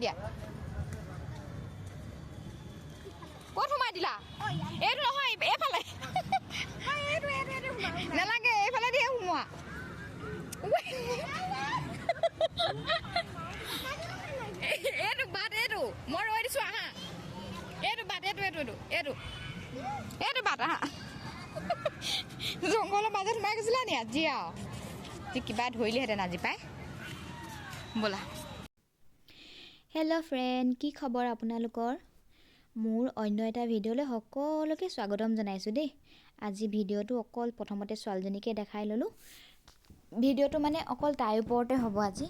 দিয়া ক'ত সোমাই দিলা এইটো নহয় এইফালে নালাগে এইফালে দিয়ে সোমোৱা এইটো বাট এইটো মই ৰৈ দিছোঁ আহা এইটো বাট এইটো বাট আহা জংঘলৰ মাজত সোমাই গৈছিলা নি আজি আৰু কিবা ধৰিলেহেঁতেন আজি পাই ব'লা হেল্ল' ফ্ৰেণ্ড কি খবৰ আপোনালোকৰ মোৰ অন্য এটা ভিডিঅ'লৈ সকলোকে স্বাগতম জনাইছোঁ দেই আজি ভিডিঅ'টো অকল প্ৰথমতে ছোৱালীজনীকে দেখাই ল'লোঁ ভিডিঅ'টো মানে অকল তাইৰ ওপৰতে হ'ব আজি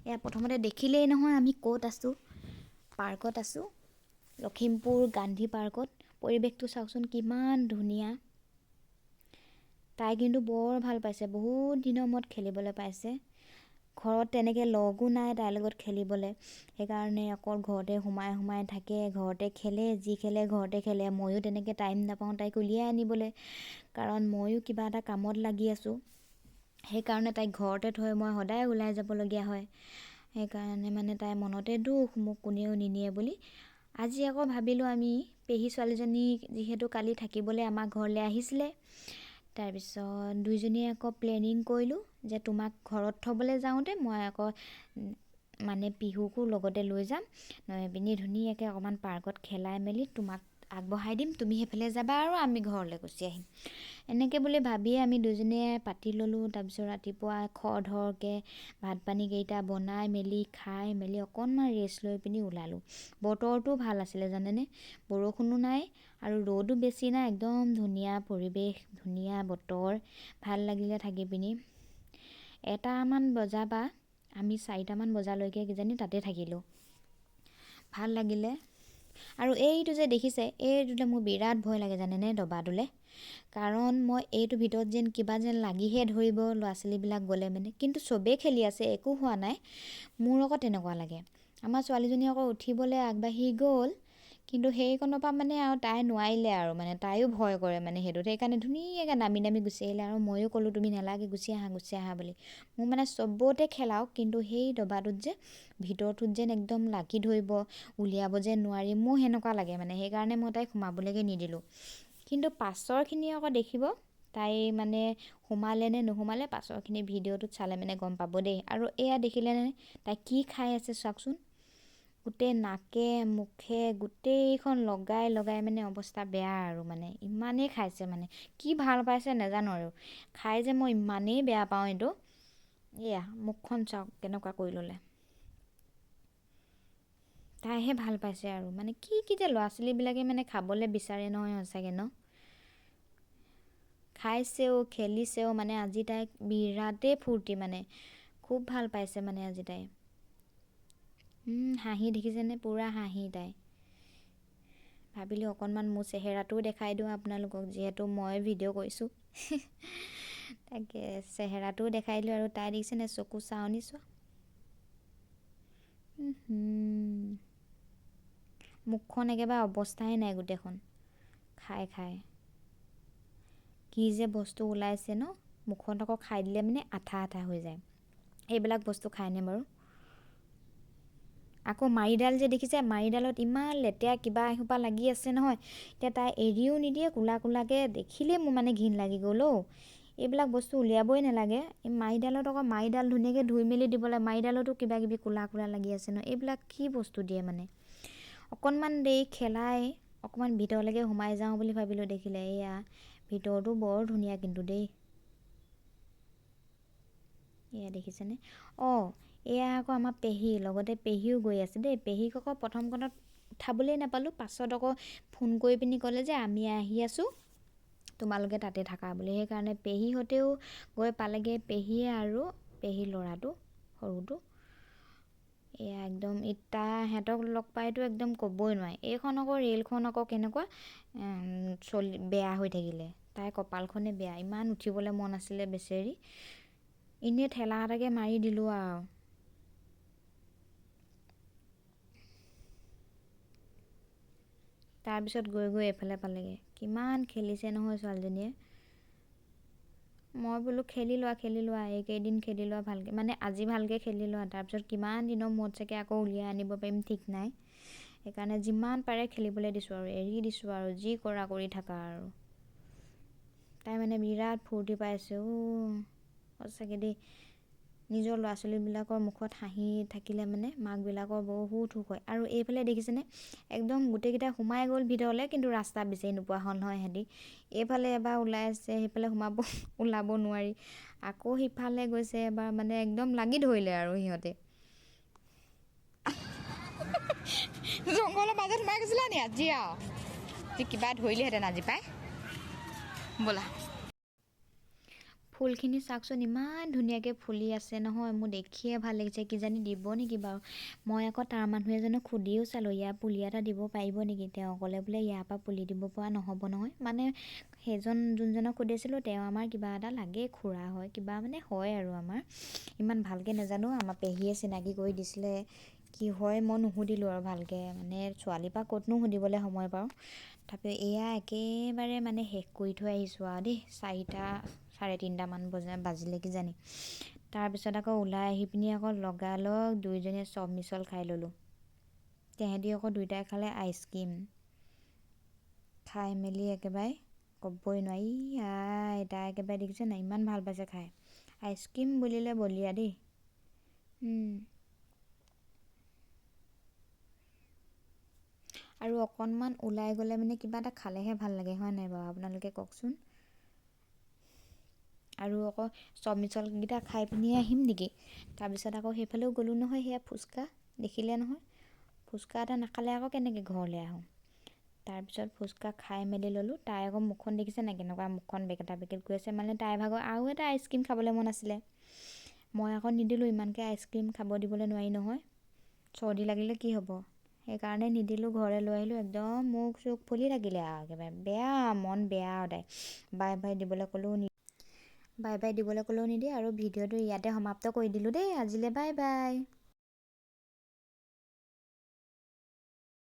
এয়া প্ৰথমতে দেখিলেই নহয় আমি ক'ত আছোঁ পাৰ্কত আছোঁ লখিমপুৰ গান্ধী পাৰ্কত পৰিৱেশটো চাওকচোন কিমান ধুনীয়া তাই কিন্তু বৰ ভাল পাইছে বহুত দিনৰ মূৰত খেলিবলৈ পাইছে ঘৰত তেনেকৈ লগো নাই তাইৰ লগত খেলিবলৈ সেইকাৰণে অকল ঘৰতে সোমাই থাকে ঘৰতে খেলে যি খেলে ঘৰতে খেলে ময়ো তেনেকৈ টাইম নাপাওঁ তাইক উলিয়াই আনিবলৈ কাৰণ ময়ো কিবা এটা কামত লাগি আছোঁ সেইকাৰণে তাইক ঘৰতে থৈ মই সদায় ওলাই যাবলগীয়া হয় সেইকাৰণে মানে তাই মনতে দুখ মোক কোনেও নিনিয়ে বুলি আজি আকৌ ভাবিলোঁ আমি পেহী ছোৱালীজনী যিহেতু কালি থাকিবলৈ আমাৰ ঘৰলৈ আহিছিলে তাৰপিছত দুইজনীয়ে আকৌ প্লেনিং কৰিলোঁ যে তোমাক ঘৰত থ'বলৈ যাওঁতে মই আকৌ মানে পিহুকো লগতে লৈ যাম পিনি ধুনীয়াকৈ অকণমান পাৰ্কত খেলাই মেলি তোমাক আগবঢ়াই দিম তুমি সেইফালে যাবা আৰু আমি ঘৰলৈ গুচি আহিম এনেকৈ বুলি ভাবিয়ে আমি দুজনীয়ে পাতি ল'লোঁ তাৰপিছত ৰাতিপুৱা খৰধৰকৈ ভাত পানীকেইটা বনাই মেলি খাই মেলি অকণমান ৰেষ্ট লৈ পিনি ওলালোঁ বতৰটো ভাল আছিলে জানেনে বৰষুণো নাই আৰু ৰ'দো বেছি নাই একদম ধুনীয়া পৰিৱেশ ধুনীয়া বতৰ ভাল লাগিলে থাকি পিনি 1টামান বজা বা আমি 4টামান বজালৈকে কিজানি তাতে থাকিলোঁ ভাল লাগিলে আৰু এইটো যে দেখিছে এইটোতে মোৰ বিৰাট ভয় লাগে জানেনে দবাটোলৈ কাৰণ মই এইটো ভিতৰত যেন কিবা যেন লাগিহে ধৰিব ল'ৰা ছোৱালীবিলাক গ'লে মানে কিন্তু চবেই খেলি আছে একো হোৱা নাই মোৰ আকৌ তেনেকুৱা লাগে আমাৰ ছোৱালীজনী আকৌ উঠিবলৈ আগবাঢ়ি গ'ল কিন্তু সেইকণৰ পৰা মানে আৰু তাই নোৱাৰিলে আৰু মানে তাইও ভয় কৰে মানে সেইটোত সেইকাৰণে ধুনীয়াকৈ নামি গুচি আহিলে আৰু ময়ো ক'লোঁ তুমি নালাগে গুচি আহা বুলি মোৰ মানে চবতে খেলাওক কিন্তু সেই দবাটোত যে ভিতৰটোত যেন একদম লাগি ধৰিব উলিয়াব যেন নোৱাৰি মোৰ সেনেকুৱা লাগে মানে সেইকাৰণে মই তাইক সোমাবলৈকে নিদিলোঁ কিন্তু পাছৰখিনি আকৌ দেখিব তাই মানে সোমালে নে নোসোমালে পাছৰখিনি ভিডিঅ'টোত চালে মানে গম পাব দেই আৰু এয়া দেখিলেনে তাই কি খাই আছে চাওকচোন গোটেই নাকে মুখে গোটেইখন লগাই মানে অৱস্থা বেয়া আৰু মানে ইমানেই খাইছে মানে কি ভাল পাইছে নাজানো আৰু খাই যে মই ইমানেই বেয়া পাওঁ এইটো এয়া মুখখন চাওক কেনেকুৱা কৰি ল'লে তাইহে ভাল পাইছে আৰু মানে কি যে ল'ৰা ছোৱালীবিলাকে মানে খাবলৈ বিচাৰে নহয় সঁচাকৈ ন খাইছেও খেলিছেও মানে আজি তাইক বিৰাটেই ফূৰ্তি মানে খুব ভাল পাইছে মানে আজি তাই হাঁহি দেখিছেনে পূৰা হাঁহি তাই ভাবিলোঁ অকণমান মোৰ চেহেৰাটোও দেখাই দিওঁ আপোনালোকক যিহেতু মই ভিডিঅ' কৰিছোঁ তাকে চেহেৰাটোও দেখাই দিলোঁ আৰু তাই দেখিছেনে চকু চাৱনি চোৱা মুখখন একেবাৰে অৱস্থাই নাই গোটেইখন খাই কি যে বস্তু ওলাইছে ন মুখত আকৌ খাই দিলে মানে আঠা হৈ যায় এইবিলাক বস্তু খায়নে বাৰু আকৌ মাৰিডাল যে দেখিছে মাৰিডালত ইমান লেতেৰা কিবা এসোপা লাগি আছে নহয় এতিয়া তাই এৰিও নিদিয়ে কোলাকৈ দেখিলেই মোৰ মানে ঘিণ লাগি গ'ল এইবিলাক বস্তু উলিয়াবই নালাগে এই মাৰিডালত আকৌ মাৰিডাল ধুনীয়াকৈ ধুই মেলি দিবলৈ মাৰিডালতো কিবা কিবি কোলা লাগি আছে ন এইবিলাক কি বস্তু দিয়ে মানে অকণমান দেৰি খেলাই অকণমান ভিতৰলৈকে সোমাই যাওঁ বুলি ভাবিলোঁ দেখিলে এয়া ভিতৰটো বৰ ধুনীয়া কিন্তু দেই এয়া দেখিছেনে এয়া আকৌ আমাৰ পেহী লগতে পেহীও গৈ আছে দেই পেহীক আকৌ প্ৰথম কণত উঠাবলৈ নাপালোঁ পাছত আকৌ ফোন কৰি পিনি ক'লে যে আমি আহি আছোঁ তোমালোকে তাতে থাকা বুলি সেইকাৰণে পেহীহঁতেও গৈ পালেগৈ পেহীয়ে আৰু পেহীৰ ল'ৰাটো সৰুটো এয়া একদম সিহঁতক লগ পাইতো একদম ক'বই নোৱাৰে এইখন আকৌ ৰেলখন আকৌ কেনেকুৱা বেয়া হৈ থাকিলে তাইৰ কপালখনে বেয়া ইমান উঠিবলৈ মন আছিলে বেচেৰি এনেই ঠেলা এটাকে মাৰি দিলোঁ আৰু তাৰপিছত গৈ এইফালে পালেগৈ কিমান খেলিছে নহয় ছোৱালীজনীয়ে মই বোলো খেলি লোৱা এইকেইদিন খেলি লোৱা ভালকৈ, মানে আজি ভালকৈ খেলি লোৱা, তাৰপিছত কিমান দিনৰ মূৰত চাগে আকৌ উলিয়াই আনিব পাৰিম ঠিক নাই। সেইকাৰণে যিমান পাৰে খেলিবলৈ দিছোঁ আৰু এৰি দিছোঁ আৰু যি কৰা কৰি থাকা আৰু। তাই মানে বিৰাট ফূৰ্তি পাইছে সঁচাকৈ দেই। নিজৰ ল'ৰা ছোৱালীবিলাকৰ মুখত হাঁহি থাকিলে মানে মাকবিলাকৰ বহুত সুখ হয়। আৰু এইফালে দেখিছেনে, একদম গোটেইকেইটা সোমাই গ'ল ভিতৰলৈ, কিন্তু ৰাস্তা বিচাৰি নোপোৱা হ'ল নহয় সিহঁতি। এইফালে এবাৰ ওলাই আছে, সেইফালে ওলাব নোৱাৰি, আকৌ সিফালে গৈছে এবাৰ, মানে একদম লাগি ধৰিলে আৰু সিহঁতে। জংঘলৰ মাজত সোমাই গৈছিলা নি আজি আৰু কিবা ধৰিলেহেঁতেন আজি পাই। ব'লা। ফুলখিনি চাওকচোন, ইমান ধুনীয়াকৈ ফুলি আছে নহয়, মোৰ দেখিয়ে ভাল লাগিছে। কিজানি দিব নেকি বাৰু। মই আকৌ তাৰ মানুহ এজনক সুধিও চালোঁ, ইয়াৰ পুলি এটা দিব পাৰিব নেকি। তেওঁ ক'লে বোলে ইয়াৰ পৰা পুলি দিব পৰা নহ'ব নহয়। মানে যোনজনক সুধিছিলোঁ, তেওঁ আমাৰ কিবা এটা লাগে, খুৰা হয় কিবা, মানে হয় আৰু আমাৰ ইমান ভালকৈ নাজানো। আমাৰ পেহীয়ে চিনাকি কৰি দিছিলে, কি হয় মই নুসুধিলোঁ আৰু ভালকৈ, মানে ছোৱালীৰ পৰা ক'তনো সুধিবলৈ সময় পাওঁ। তাৰপিছত এয়া একেবাৰে মানে শেষ কৰি থৈ আহিছোঁ আৰু দেই। 4:30-3:30মান বাজিলে কিজানি। তাৰপিছত আকৌ ওলাই আহি পিনি আকৌ লগালগ দুইজনীয়ে চব মিছল খাই ল'লোঁ। তেহেঁতি আকৌ দুইটাই খালে আইচক্ৰীম, খাই মেলি একেবাৰে ক'বই নোৱাৰি। তাই একেবাৰে দেখিছে নাই, ইমান ভাল পাইছে খাই। আইচক্ৰীম বুলিলে বলিয়া দেই। আৰু অকণমান ওলাই গ'লে মানে কিবা এটা খালেহে ভাল লাগে, হয় নাই বাৰু, আপোনালোকে কওকচোন। আৰু আকৌ চব মিছলকেইটা খাই পিনি আহিম নেকি, তাৰপিছত আকৌ সেইফালেও গ'লোঁ নহয়, সেয়া ফুচকা দেখিলে নহয়। ফুচকা এটা নাখালে আকৌ কেনেকৈ ঘৰলৈ আহোঁ। তাৰপিছত ফুচকা খাই মেলি ল'লোঁ। তাই আকৌ মুখখন দেখিছে নাই, কেনেকুৱা মুখখন বেকেটা বেকেট গৈ আছে। মানে তাইৰ ভাগৰ আৰু এটা আইচক্ৰীম খাবলৈ মন আছিলে। মই আকৌ নিদিলোঁ, ইমানকৈ আইচক্ৰীম খাব দিবলৈ নোৱাৰি নহয়, চৰ্দি লাগিলে কি হ'ব। সেইকাৰণে নিদিলোঁ, ঘৰলৈ লৈ আহিলোঁ। একদম মুখ চুখ ফুলি থাকিলে আৰু একেবাৰে বেয়া, মন বেয়া আৰু তাই। বাই বাই দিবলৈ ক'লেও নিদিয়ে। আৰু ভিডিঅ'টো ইয়াতে সমাপ্ত কৰি দিলোঁ দেই আজিলৈ, বাই বাই।